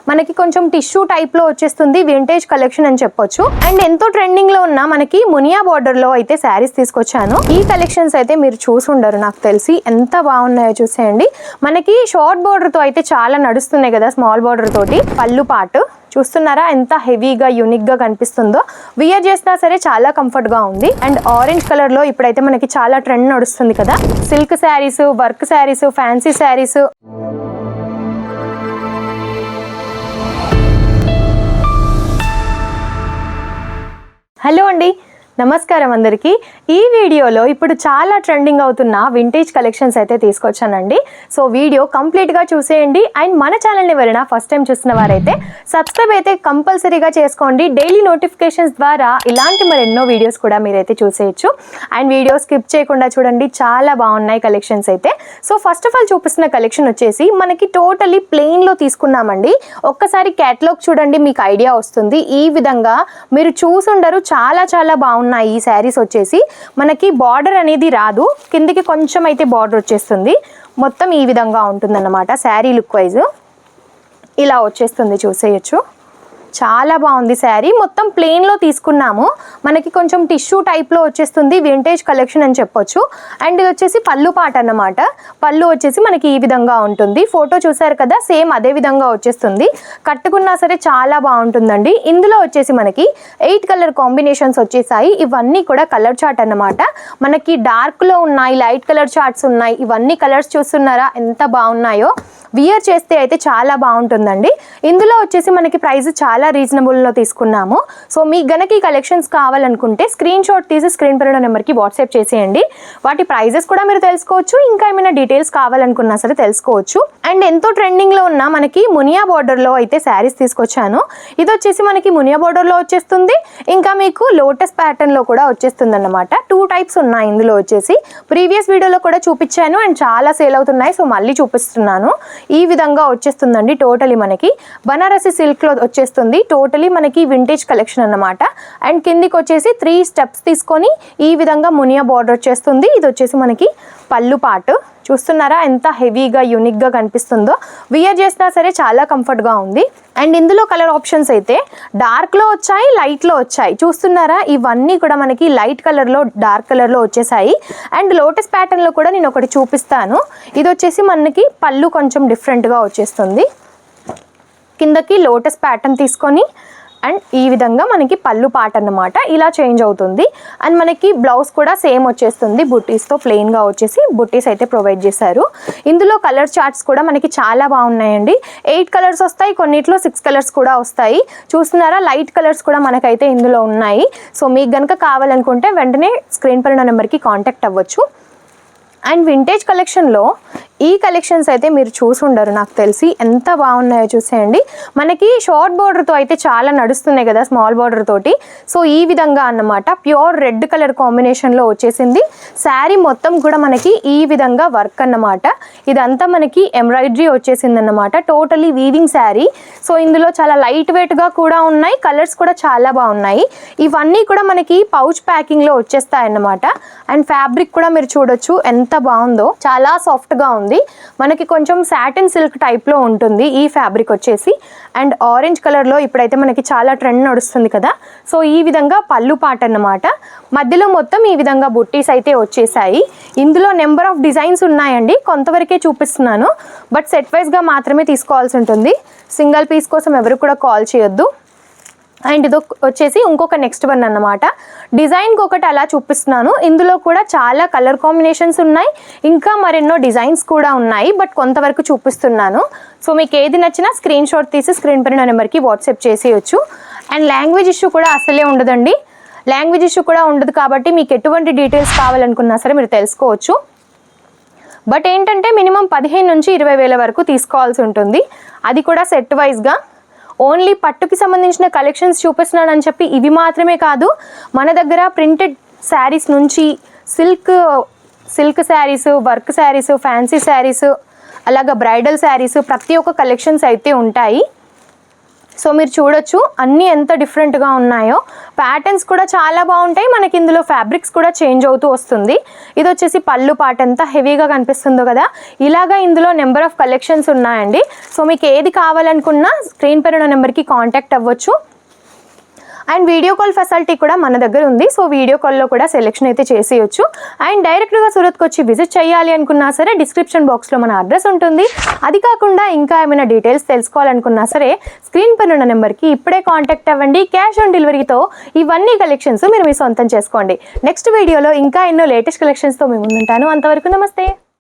మనకి కొంచెం టిష్యూ టైప్లో వచ్చేస్తుంది, వింటేజ్ కలెక్షన్ అని చెప్పొచ్చు. అండ్ ఎంతో ట్రెండింగ్లో ఉన్న మనకి మునియా బార్డర్లో అయితే శారీస్ తీసుకొచ్చాను. ఈ కలెక్షన్స్ అయితే మీరు చూసుండరు నాకు తెలిసి, ఎంత బాగున్నాయో చూసేయండి. మనకి షార్ట్ బార్డర్తో అయితే చాలా నడుస్తున్నాయి కదా, స్మాల్ బార్డర్ తోటి. పళ్ళు పాటు చూస్తున్నారా ఎంత హెవీగా యూనిక్గా కనిపిస్తుందో, వియర్ చేసినా సరే చాలా కంఫర్ట్గా ఉంది. అండ్ ఆరెంజ్ కలర్లో ఇప్పుడైతే మనకి చాలా ట్రెండ్ నడుస్తుంది కదా, silk saris, work saris, fancy saris. Hello అండి, నమస్కారం అందరికీ. ఈ వీడియోలో ఇప్పుడు చాలా ట్రెండింగ్ అవుతున్న వింటేజ్ కలెక్షన్స్ అయితే తీసుకొచ్చానండి. సో వీడియో కంప్లీట్గా చూసేయండి. అండ్ మన ఛానల్ని ఎవరైనా ఫస్ట్ టైం చూసిన వారైతే సబ్స్క్రైబ్ అయితే కంపల్సరీగా చేసుకోండి. డైలీ నోటిఫికేషన్స్ ద్వారా ఇలాంటి మరెన్నో వీడియోస్ కూడా మీరైతే చూసేయచ్చు. అండ్ వీడియో స్కిప్ చేయకుండా చూడండి, చాలా బాగున్నాయి కలెక్షన్స్ అయితే. సో ఫస్ట్ ఆఫ్ ఆల్ చూపిస్తున్న కలెక్షన్ వచ్చేసి మనకి టోటలీ ప్లెయిన్లో తీసుకున్నామండి. ఒక్కసారి క్యాటలాగ్ చూడండి, మీకు ఐడియా వస్తుంది. ఈ విధంగా మీరు చూసుండరు, చాలా చాలా బాగున్నాయి. ఈ శారీస్ వచ్చేసి మనకి బార్డర్ అనేది రాదు, కిందికి కొంచెం అయితే బార్డర్ వచ్చేస్తుంది. మొత్తం ఈ విధంగా ఉంటుందన్నమాట. శారీ లుక్ వైజ్ ఇలా వచ్చేస్తుంది, చూసేయచ్చు. చాలా బాగుంది శారీ. మొత్తం ప్లెయిన్లో తీసుకున్నాము. మనకి కొంచెం టిష్యూ టైప్లో వచ్చేస్తుంది, వింటేజ్ కలెక్షన్ అని చెప్పొచ్చు. అండ్ ఇది వచ్చేసి పళ్ళు పాట అన్నమాట. పళ్ళు వచ్చేసి మనకి ఈ విధంగా ఉంటుంది. ఫోటో చూసారు కదా, సేమ్ అదే విధంగా వచ్చేస్తుంది. కట్టుకున్నా సరే చాలా బాగుంటుందండి. ఇందులో వచ్చేసి మనకి 8 కలర్ కాంబినేషన్స్ వచ్చేసాయి. ఇవన్నీ కూడా కలర్ చార్ట్ అన్నమాట. మనకి డార్క్లో ఉన్నాయి, లైట్ కలర్ చార్ట్స్ ఉన్నాయి. ఇవన్నీ కలర్స్ చూస్తున్నారా ఎంత బాగున్నాయో. వియర్ చేస్తే అయితే చాలా బాగుంటుందండి. ఇందులో వచ్చేసి మనకి ప్రైస్ చాలా రీజనబుల్లో తీసుకున్నాము. సో మీకు గనక ఈ కలెక్షన్స్ కావాలనుకుంటే స్క్రీన్ షాట్ తీసి స్క్రీన్ పైన నెంబర్కి వాట్సాప్ చేసేయండి. వాటి ప్రైజెస్ కూడా మీరు తెలుసుకోవచ్చు. ఇంకా ఏమైనా డీటెయిల్స్ కావాలనుకున్నా సరే తెలుసుకోవచ్చు. అండ్ ఎంతో ట్రెండింగ్లో ఉన్న మనకి మునియా బార్డర్లో అయితే శారీస్ తీసుకొచ్చాను. ఇది వచ్చేసి మనకి మునియా బార్డర్లో వచ్చేస్తుంది, ఇంకా మీకు లోటస్ ప్యాటర్న్లో కూడా వచ్చేస్తుంది అన్నమాట. 2 టైప్స్ ఉన్నాయి ఇందులో వచ్చేసి. ప్రీవియస్ వీడియోలో కూడా చూపించాను అండ్ చాలా సేల్ అవుతున్నాయి, సో మళ్ళీ చూపిస్తున్నాను. ఈ విధంగా వచ్చేస్తుందండి. టోటలీ మనకి బనారసి సిల్క్లో వచ్చేస్తుంది. టోటలీ మనకి వింటేజ్ కలెక్షన్ అన్నమాట. అండ్ కిందికి వచ్చేసి 3 స్టెప్స్ తీసుకొని ఈ విధంగా మునియా బార్డర్ వచ్చేస్తుంది. ఇది వచ్చేసి మనకి పళ్ళు పాటు. చూస్తున్నారా ఎంత హెవీగా యూనిక్గా కనిపిస్తుందో. వియర్ చేసినా సరే చాలా కంఫర్ట్గా ఉంది. అండ్ ఇందులో కలర్ ఆప్షన్స్ అయితే డార్క్లో వచ్చాయి, లైట్లో వచ్చాయి. చూస్తున్నారా, ఇవన్నీ కూడా మనకి లైట్ కలర్లో, డార్క్ కలర్లో వచ్చేసాయి. అండ్ లోటస్ ప్యాటర్న్లో కూడా నేను ఒకటి చూపిస్తాను. ఇది వచ్చేసి మనకి పళ్ళు కొంచెం డిఫరెంట్గా వచ్చేస్తుంది. కిందకి లోటస్ ప్యాటర్న్ తీసుకొని అండ్ ఈ విధంగా మనకి పళ్ళు పాట అన్నమాట ఇలా చేంజ్ అవుతుంది. అండ్ మనకి బ్లౌజ్ కూడా సేమ్ వచ్చేస్తుంది, బుట్టీస్తో ప్లెయిన్గా వచ్చేసి బుట్టీస్ అయితే ప్రొవైడ్ చేశారు. ఇందులో కలర్ చార్ట్స్ కూడా మనకి చాలా బాగున్నాయండి. 8 కలర్స్ వస్తాయి, కొన్నిట్లో 6 కలర్స్ కూడా వస్తాయి. చూస్తున్నారా, లైట్ కలర్స్ కూడా మనకైతే ఇందులో ఉన్నాయి. సో మీకు కనుక కావాలనుకుంటే వెంటనే స్క్రీన్ పైన నెంబర్కి కాంటాక్ట్ అవ్వచ్చు. అండ్ వింటేజ్ కలెక్షన్లో ఈ కలెక్షన్స్ అయితే మీరు చూసుండరు నాకు తెలిసి, ఎంత బాగున్నాయో చూసేయండి. మనకి షార్ట్ బార్డర్తో అయితే చాలా నడుస్తున్నాయి కదా, స్మాల్ బార్డర్ తోటి. సో ఈ విధంగా అన్నమాట ప్యూర్ రెడ్ కలర్ కాంబినేషన్లో వచ్చేసింది. శారీ మొత్తం కూడా మనకి ఈ విధంగా వర్క్ అన్నమాట. ఇదంతా మనకి ఎంబ్రాయిడరీ వచ్చేసింది అన్నమాట. Totally weaving sari. సో ఇందులో చాలా లైట్ వెయిట్గా కూడా ఉన్నాయి, కలర్స్ కూడా చాలా బాగున్నాయి. ఇవన్నీ కూడా మనకి పౌచ్ ప్యాకింగ్లో వచ్చేస్తాయి అన్నమాట. అండ్ ఫ్యాబ్రిక్ కూడా మీరు చూడొచ్చు ఎంత బాగుందో, చాలా సాఫ్ట్గా ఉంది. మనకి కొంచెం సాటిన్ సిల్క్ టైప్లో ఉంటుంది ఈ ఫ్యాబ్రిక్ వచ్చేసి. అండ్ ఆరెంజ్ కలర్లో ఇప్పుడైతే మనకి చాలా ట్రెండ్ నడుస్తుంది కదా. సో ఈ విధంగా పళ్ళు పాట అన్నమాట. మధ్యలో మొత్తం ఈ విధంగా బుట్టీస్ అయితే వచ్చేసాయి. ఇందులో నెంబర్ ఆఫ్ డిజైన్స్ ఉన్నాయండి, కొంతవరకే చూపిస్తున్నాను. బట్ సెట్ వైజ్గా మాత్రమే తీసుకోవాల్సి ఉంటుంది. సింగిల్ పీస్ కోసం ఎవరు కూడా కాల్ చేయొద్దు. అండ్ ఇది వచ్చేసి ఇంకొక నెక్స్ట్ వన్ అన్నమాట. డిజైన్కి ఒకటి అలా చూపిస్తున్నాను. ఇందులో కూడా చాలా కలర్ కాంబినేషన్స్ ఉన్నాయి, ఇంకా మరెన్నో డిజైన్స్ కూడా ఉన్నాయి, బట్ కొంతవరకు చూపిస్తున్నాను. సో మీకు ఏది నచ్చినా స్క్రీన్ షాట్ తీసి స్క్రీన్ పైన నెంబర్కి వాట్సాప్ చేసేయచ్చు. అండ్ లాంగ్వేజ్ ఇష్యూ కూడా అసలే ఉండదండి. లాంగ్వేజ్ ఇష్యూ కూడా ఉండదు కాబట్టి మీకు ఎటువంటి డీటెయిల్స్ కావాలనుకున్నా సరే మీరు తెలుసుకోవచ్చు. బట్ ఏంటంటే మినిమం 15 నుంచి 20 వేల వరకు తీసుకోవాల్సి ఉంటుంది, అది కూడా సెట్ వైజ్గా. ఓన్లీ పట్టుకి సంబంధించిన కలెక్షన్స్ చూపిస్తున్నానని చెప్పి ఇవి మాత్రమే కాదు, మన దగ్గర ప్రింటెడ్ శారీస్ నుంచి silk saris, work saris, fancy saris, అలాగా బ్రైడల్ శారీస్, ప్రతి ఒక్క కలెక్షన్స్ అయితే ఉంటాయి. సో మీరు చూడొచ్చు అన్నీ ఎంత డిఫరెంట్గా ఉన్నాయో. ప్యాటర్న్స్ కూడా చాలా బాగుంటాయి. మనకి ఇందులో ఫ్యాబ్రిక్స్ కూడా చేంజ్ అవుతూ వస్తుంది. ఇది వచ్చేసి పళ్ళు పాట ఎంత హెవీగా కనిపిస్తుందో కదా. ఇలాగా ఇందులో నెంబర్ ఆఫ్ కలెక్షన్స్ ఉన్నాయండి. సో మీకు ఏది కావాలనుకున్నా స్క్రీన్ పైన ఉన్న నెంబర్కి కాంటాక్ట్ అవ్వచ్చు. అండ్ వీడియో కాల్ ఫెసిలిటీ కూడా మన దగ్గర ఉంది. సో వీడియో కాల్లో కూడా సెలెక్షన్ అయితే చేసేయచ్చు. అండ్ డైరెక్ట్గా సూరత్కి వచ్చి విజిట్ చేయాలి అనుకున్నా సరే డిస్క్రిప్షన్ బాక్స్లో మన అడ్రస్ ఉంటుంది. అది కాకుండా ఇంకా ఏమైనా డీటెయిల్స్ తెలుసుకోవాలనుకున్నా సరే స్క్రీన్ పైన ఉన్న నెంబర్కి ఇప్పుడే కాంటాక్ట్ అవ్వండి. క్యాష్ ఆన్ డెలివరీతో ఇవన్నీ కలెక్షన్స్ మీరు మీ సొంతం చేసుకోండి. నెక్స్ట్ వీడియోలో ఇంకా ఎన్నో లేటెస్ట్ కలెక్షన్స్తో మేము ముందుంటాను. అంతవరకు నమస్తే.